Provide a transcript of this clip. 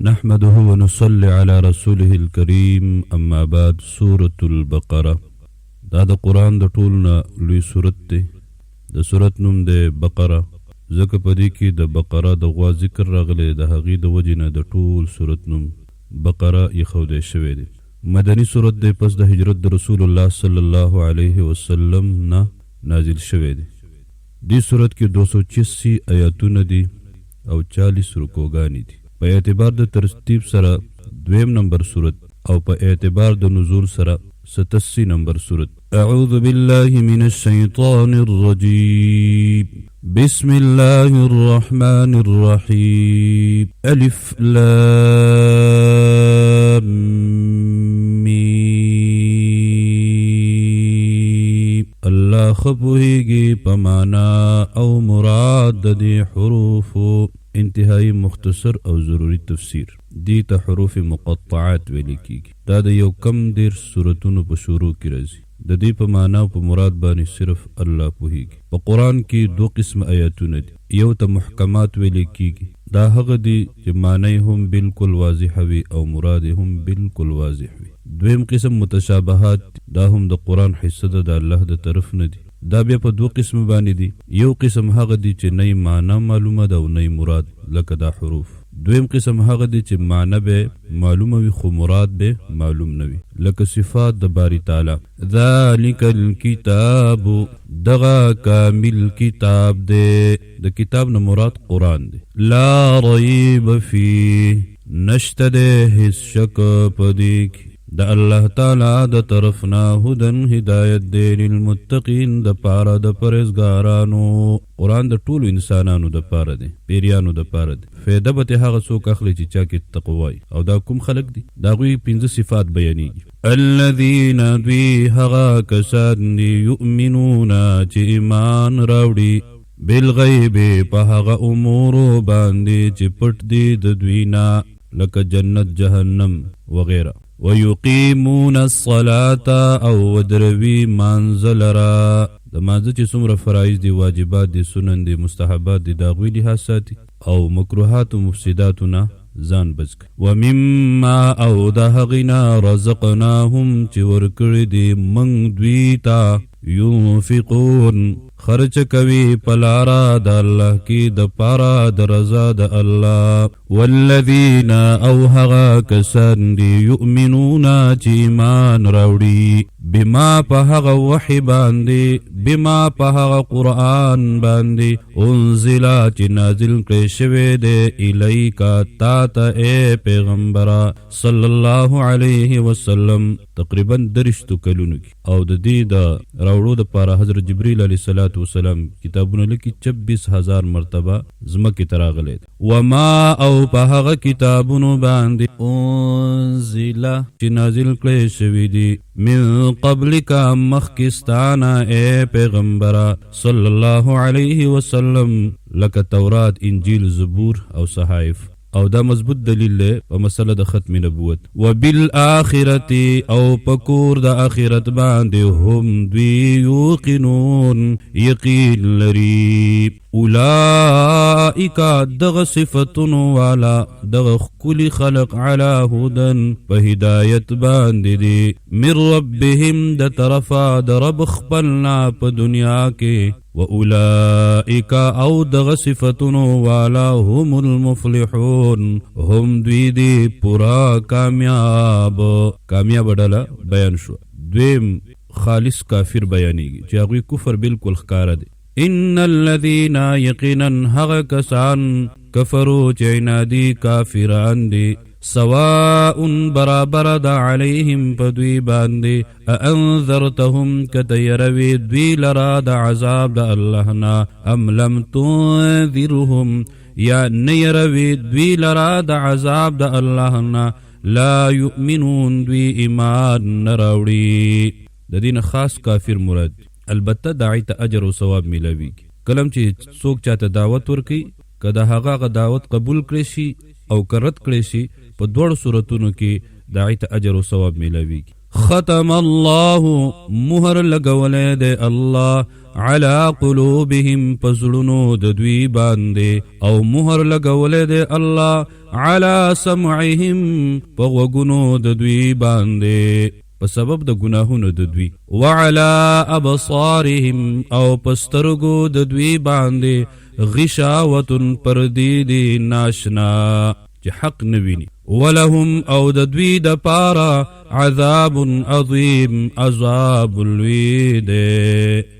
نحمده ونصلي على رسوله الكريم اما بعد. سورة البقره دا د قرآن د ټولنا لوی سورت دی. د سورت نوم دی بقره، ځکه په دې کې د بقره د غوا ذکر راغلی، د هغې د وجې نه د ټول سورت نوم بقره ایښودی شوی دی. مدني سورت دی، پس د هجرت د رسول الله صلی الله علیه وسلم نه نازل شوی دی. دې سورت کې 286 آیاتونه دي او 40 رکوګانې دي. په اعتبار د ترتیب سره دویم نمبر سورت او په اعتبار د نزول سره 87 نمبر سورت. اعوذ بالله من الشیطان الرجیم، بسم الله الرحمن الرحیم. الف لام میم. الله خپوهیږي په معنا او مراد د دې حروفو. انتهایی مختصر او ضروری تفسیر دی ته حروف مقطعات ویل کیږي. دا د یو کم دیر سورتونو په شروع کې راځي. د دې په معنا او په مراد باندې صرف الله پوهیږي. په قرآن کې 2 قسم آیاتونه دي. یو ته محکمات ویل کیږي، دا هغه دي چې معنی هم بالکل واضح وي او مراد هم بالکل واضح وي. دویم قسم متشابهات، دا هم د قرآن حصه ده، د الله د طرف نه دي. دا بیا په 2 قسم باندې دي. یو قسم هغه دي چې نه معنا معلومه ده او نه مراد، لکه دا حروف. دویم قسم هغه دي چې معنا به معلومه وي خو مراد به معلوم نه وي، لکه صفات د باری تعالی. ذالک الکتاب، دغه کامل کتاب دی. د کتاب نه مراد قرآن دی. لا ریب فیه، نشته دی هیڅ شک په دې کې. د الله تعالی د طرفنا هدن هدایت دی للمتقین، د پاره د پرهیزګارانو. قرآن د ټولو انسانانو د پاره دی، پیریانو د پاره دی. فایده به هغه څوک اخلي چې چا کې تقوا وي. او دا کوم خلق دي؟ د هغوی 5 صفات بیانېږي. الذین، دوی هغه کسان دي، یؤمنون چې ایمان راوړي، بالغیب، په هغه امورو باندې چې پټ دي د دوی نه، لکه جنت، جهنم وغیره. ويقيمون الصلاة، او ودروي مانزل را. د مانزه چې څومره فرایض دي، واجبات دي، سنن دي، مستحبات دي، د هغوی لحاظ ساتي او مکروهات و مفسداتو نه ځان بچ کړي. ومما، او د هغې نه، رزقناهم چې ورکړي دي موږ دوی ته، ينفقون، خرچ کوي په لاره د الله کې د پاره د رضا د الله. والذین، او هغه کسان دي، یؤمنون چې ایمان راوړي، بما، په هغه وحی باندې، بما، په هغه قرآن باندې، انزل، چې نازل کړی شوی دی، الیکا، تا ته ای پیغمبره صلی الله علیه وسلم. تقریبا 3 کلونو کې او د دې د راوړو د پاره حضرت جبرئیل علیه السلام کتابونه لیکي 26,000 مرتبه زمکې ته راغلی. وما، او په هغه کتابونو باندې، انزل، چې نازل کړی شوي دي، من قبلک، مخکستانه ای پیغمبره صلی الله علیه وسلم، لکه تورات، انجیل، زبور او صحائف. او دا مضبوط دلیل دی په مسله د ختم نبوت. وبالآخرت، او پکور د آخرت باندې، هم دوی یوقنون، یقین لري. اولئک، دغه صفتونو والا، دغه ښکلي خلق، علی هدن، په هدایت باندې دي، من ربهم، د طرفه د رب خپلنا په دنیا کې. واولئک، او دغه صفتونو والا، هم المفلحون، هم دوی دی پورا کامیاب. کامیاب ډله بیان شو. دویم خالص کافر بیانېږي چې هغوی کفر بالکل ښکاره دی. ان الذین، یقینا هغه کسان، کفرو چې عنادي کافران دي، سواء، برابر دا، علیهم په دوی باندې، انذرتهم، کته یروي دوی لرا د عذاب د الله نه، ام لم تنذرهم، یا نه یروي دوی لرا د عذاب د الله نه، لا یؤمنون، دوی ایمان نه راوړي. د دین خاص کافر مراد. البته داعی ته اجر او ثواب ملاویږي. کلم چې څوک چاته دعوت ورکي، که د هغه دعوت قبول کړي شي او که رد کړي شي، په 2 صورتونو کې داعی ته اجر او ثواب ملاویږي. ختم الله، مهر لګولې دی الله، علی قلوبهم پزړونو د دوی باندې او مهر لګولې دی الله علی سمعهم په غوږونو د دوی باندې په سبب د ګناهونو د دوی وعلى ابصارهم او پسترګو د دوی باندې غشاوه پردیدی ناشنا چې حق نویني ولهم او د دوی د پاره عذاب عظیم عذاب لوی دی